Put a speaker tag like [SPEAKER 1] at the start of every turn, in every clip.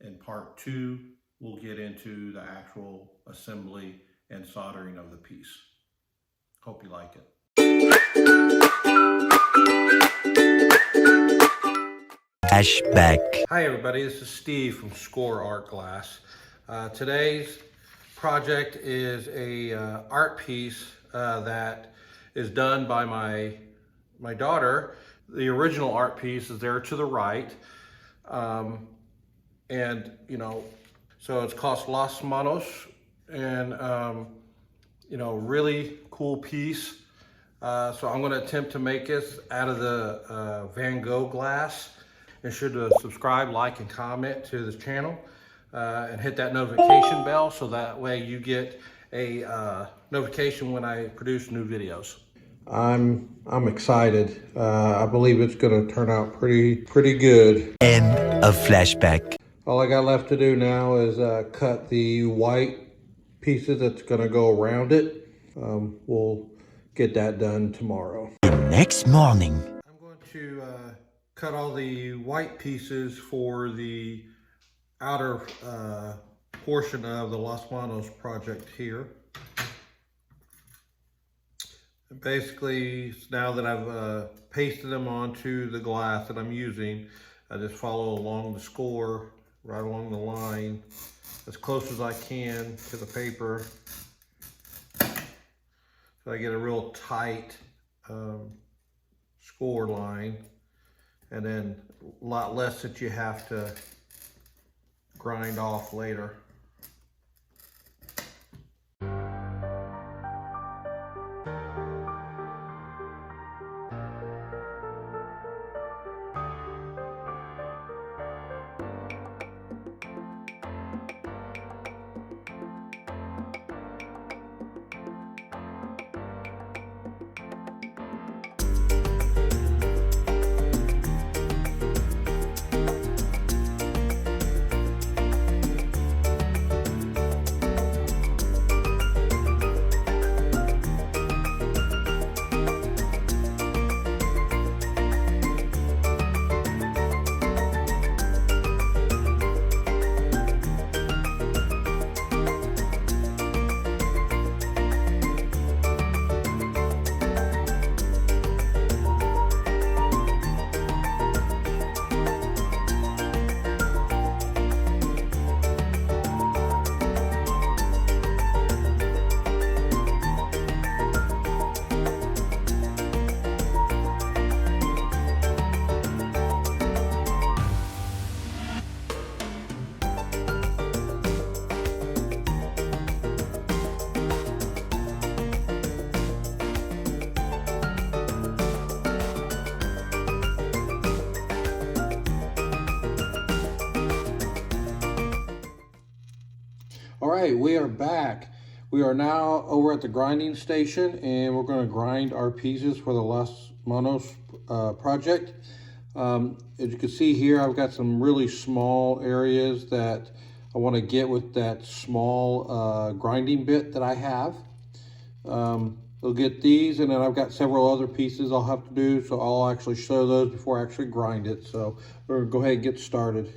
[SPEAKER 1] In part 2, we'll get into the actual assembly and soldering of the piece. Hope you like it.
[SPEAKER 2] Flashback.
[SPEAKER 1] Hi everybody, this is Steve from SCOARTGLASS. Today's project is a art piece that is done by my daughter. The original art piece is there to the right. And so it's called Los Manos, and really cool piece. So I'm going to attempt to make this out of the Van Gogh glass. And should subscribe, like, and comment to this channel, and hit that notification bell so that way you get a notification when I produce new videos. I'm excited. I believe it's going to turn out pretty good.
[SPEAKER 2] End of flashback.
[SPEAKER 1] All I got left to do now is cut the white pieces that's going to go around it. We'll get that done tomorrow.
[SPEAKER 2] The next morning.
[SPEAKER 1] I'm going to cut all the white pieces for the outer portion of the Los Manos project here. And basically, now that I've pasted them onto the glass that I'm using, I just follow along the score, right along the line, as close as I can to the paper. So I get a real tight score line, and then a lot less that you have to grind off later. All right, we are back. We are now over at the grinding station, and we're going to grind our pieces for the Los Manos project. As you can see here, I've got some really small areas that I want to get with that small grinding bit that I have. We'll get these, and then I've got several other pieces I'll have to do, so I'll actually show those before I actually grind it. So we're going to go ahead and get started.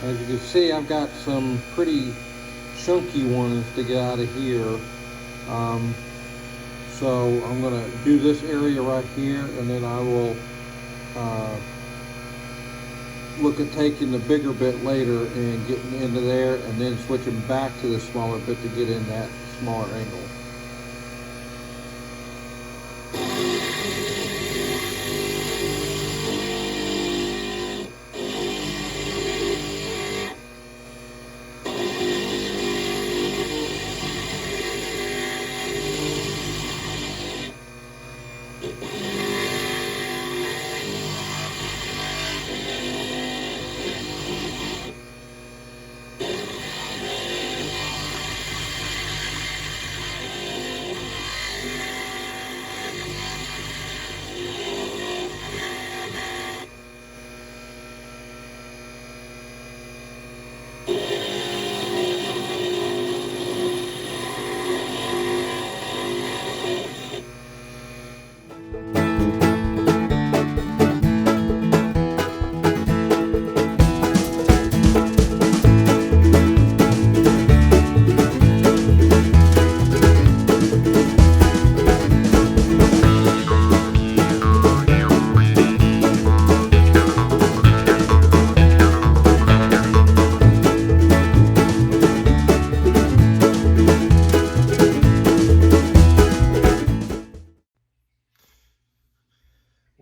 [SPEAKER 1] As you can see, I've got some pretty chunky ones to get out of here. So I'm going to do this area right here, and then I will look at taking the bigger bit later and getting into there, and then switching back to the smaller bit to get in that smaller angle.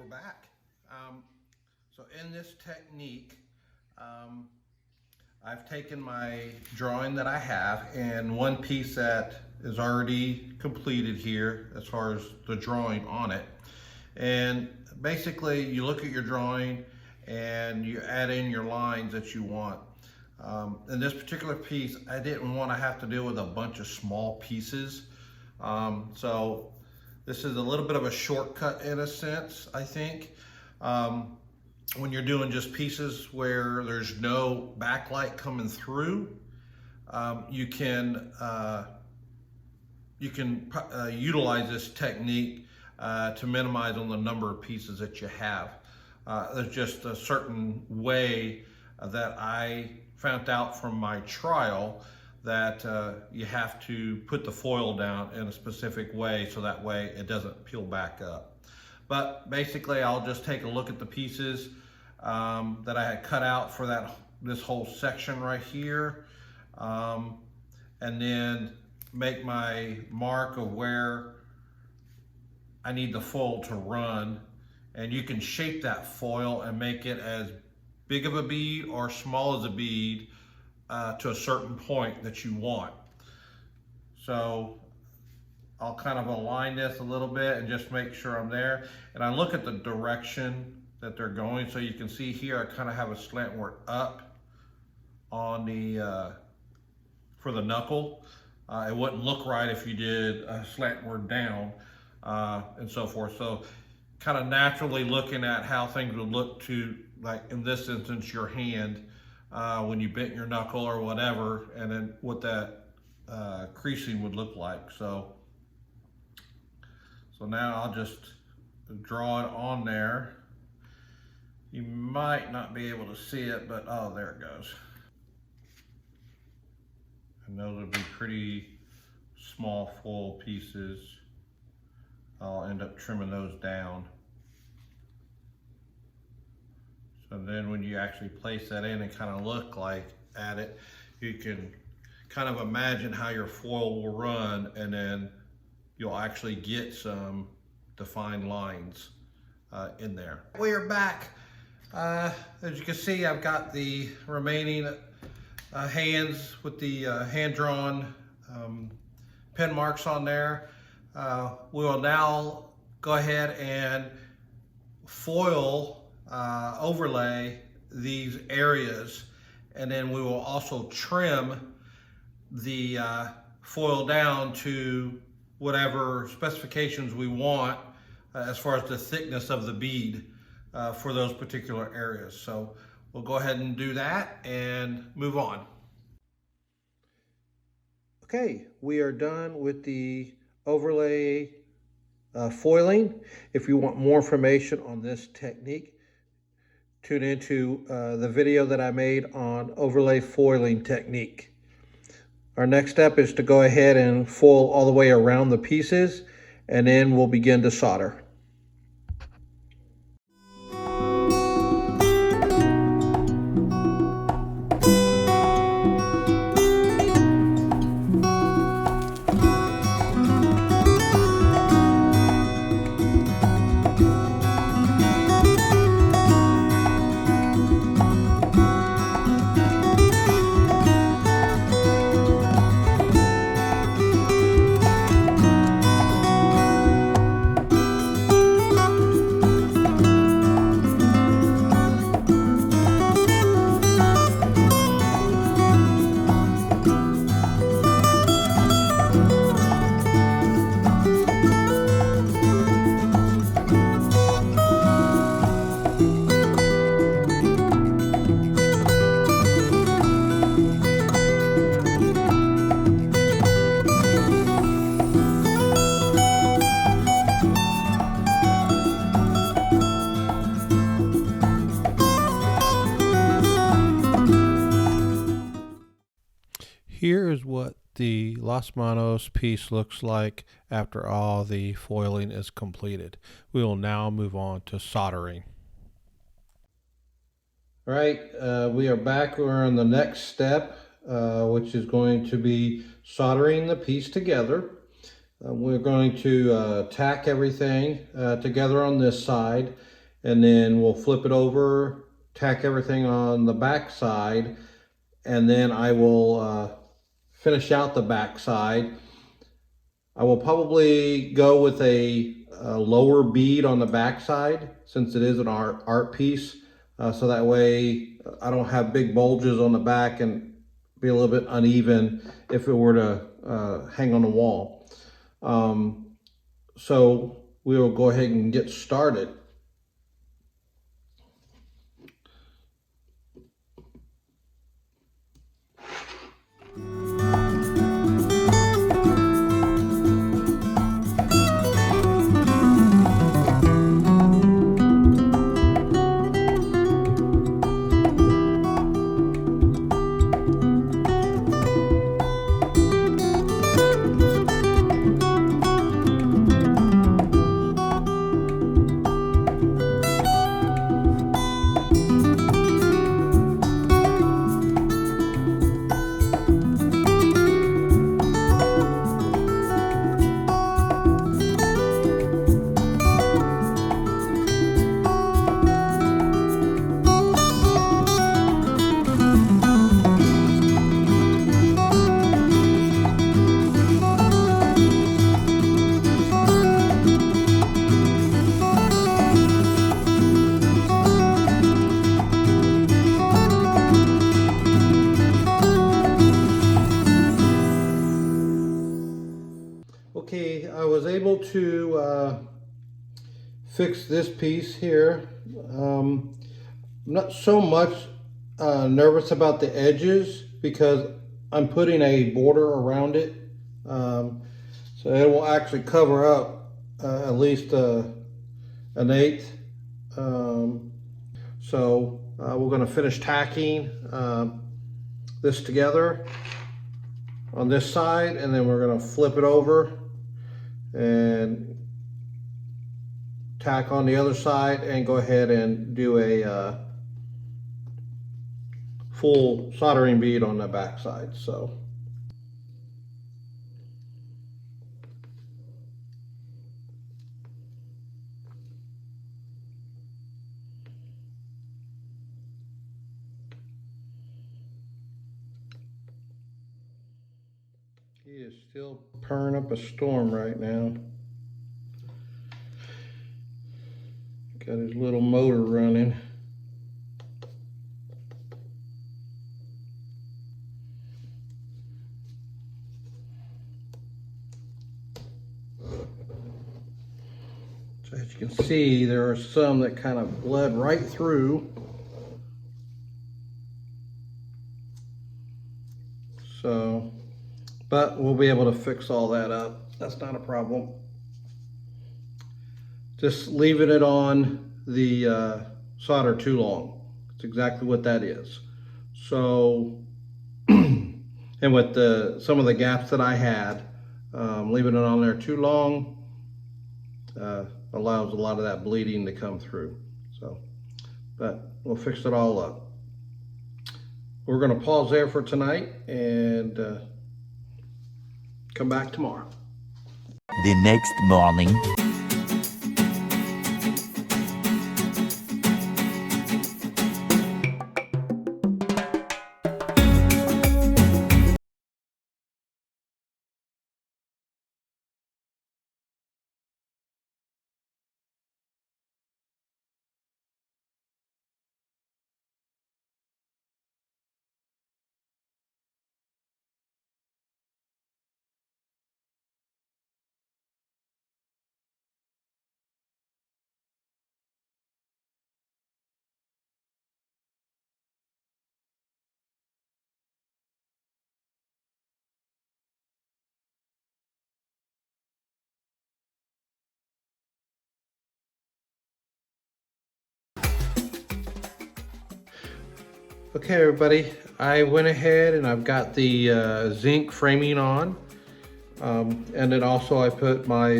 [SPEAKER 1] back. So in this technique, I've taken my drawing that I have, and one piece that is already completed here as far as the drawing on it. And basically you look at your drawing and you add in your lines that you want. In this particular piece, I didn't want to have to deal with a bunch of small pieces. So this is a little bit of a shortcut in a sense, I think. When you're doing just pieces where there's no backlight coming through, you can utilize this technique to minimize on the number of pieces that you have. There's just a certain way that I found out from my trial that you have to put the foil down in a specific way so that way it doesn't peel back up. But basically I'll just take a look at the pieces that I had cut out for this whole section right here, and then make my mark of where I need the foil to run. And you can shape that foil and make it as big of a bead or small as a bead to a certain point that you want. So I'll kind of align this a little bit and just make sure I'm there. And I look at the direction that they're going. So you can see here, I kind of have a slantward up on the, for the knuckle. It wouldn't look right if you did a slantward down and so forth. So kind of naturally looking at how things would look to, like in this instance, your hand when you bent your knuckle or whatever, and then what that creasing would look like. So now I'll just draw it on there. You might not be able to see it, but oh, there it goes. And those would be pretty small foil pieces. I'll end up trimming those down. So then when you actually place that in and kind of look like at it, you can kind of imagine how your foil will run, and then you'll actually get some defined lines in there. We are back. As you can see, I've got the remaining hands with the hand-drawn pen marks on there. We will now go ahead and foil overlay these areas, and then we will also trim the foil down to whatever specifications we want as far as the thickness of the bead for those particular areas. So we'll go ahead and do that and move on. Okay, we are done with the overlay foiling. If you want more information on this technique, tune into the video that I made on overlay foiling technique. Our next step is to go ahead and foil all the way around the pieces, and then we'll begin to solder. Here is what the Los Manos piece looks like after all the foiling is completed. We will now move on to soldering. All right, we are back. We're on the next step, which is going to be soldering the piece together. We're going to tack everything together on this side, and then we'll flip it over, tack everything on the back side, and then I will finish out the back side. I will probably go with a lower bead on the back side since it is an art piece, so that way I don't have big bulges on the back and be a little bit uneven if it were to hang on the wall. So we will go ahead and get started. Okay, I was able to fix this piece here. I'm not so much nervous about the edges because I'm putting a border around it. So it will actually cover up at least an eighth. So we're going to finish tacking this together on this side, and then we're going to flip it over and tack on the other side and go ahead and do a full soldering bead on the back side. So he is still purring up a storm right now. Got his little motor running. So as you can see, there are some that kind of bled right through. So, but we'll be able to fix all that up. That's not a problem. Just leaving it on the solder too long. That's exactly what that is. So, and with some of the gaps that I had, leaving it on there too long allows a lot of that bleeding to come through. So, but we'll fix it all up. We're going to pause there for tonight and come back tomorrow.
[SPEAKER 2] The next morning.
[SPEAKER 1] Okay, everybody, I went ahead and I've got the zinc framing on, and then also I put my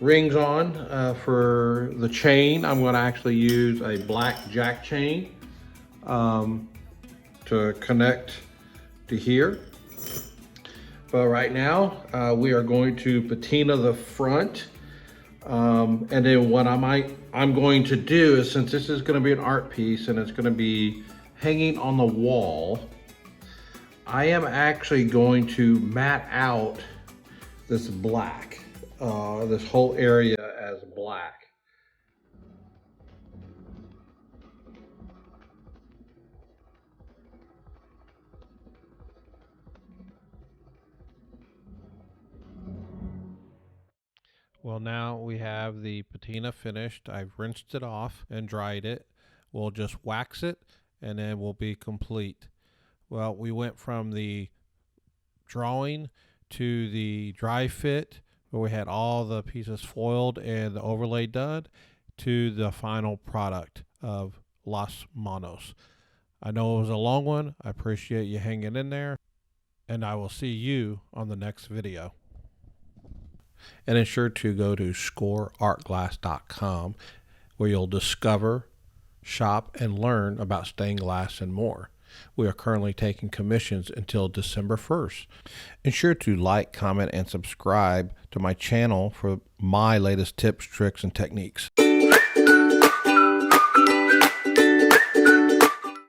[SPEAKER 1] rings on for the chain. I'm going to actually use a black jack chain to connect to here. But right now we are going to patina the front. And then what I'm going to do is, since this is going to be an art piece and it's going to be hanging on the wall, I am actually going to mat out this black, this whole area as black. Well, now we have the patina finished. I've rinsed it off and dried it. We'll just wax it and then we'll be complete. Well, we went from the drawing to the dry fit, where we had all the pieces foiled and the overlay done, to the final product of Los Manos. I know it was a long one. I appreciate you hanging in there, and I will see you on the next video. And ensure to go to SCOARTGLASS.com, where you'll discover, shop, and learn about stained glass and more. We are currently taking commissions until December 1st. Ensure to like, comment, and subscribe to my channel for my latest tips, tricks, and techniques.